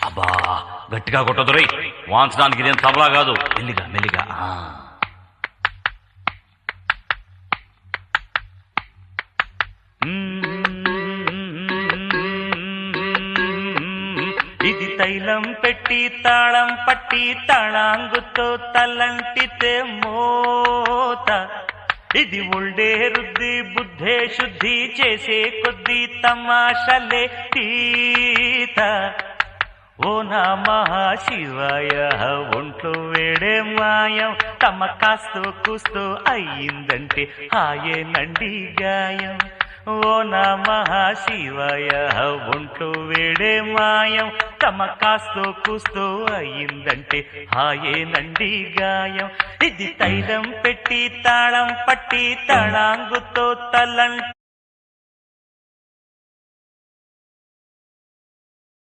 అబ్బా గట్టిగా కొట్టదురై, వాంచడానికి ఇదేం తబలా కాదు. మెల్లిగా మెల్లిగా. ఇది తైలం పెట్టి తాళం పట్టి తాళాంగుతో తలంటితే మోత, ఇది ఉల్డే రుద్ది బుద్ధే శుద్ధి చేసే కొద్ది తమాషలే తీత. ఓ నమః శివాయ, ఒంట్లో వేడే మాయం, తమ కాస్తో కూస్తో అయ్యిందంటే హాయేనండి గాయం. ఓ నమః శివాయ, ఒంట్లో వేడే మాయం, తమ కాస్తో కూస్తో అయ్యిందంటే హాయేనండి గాయం. ఇది తైలం పెట్టి తాళం పట్టి తళాంగుతో తలంటి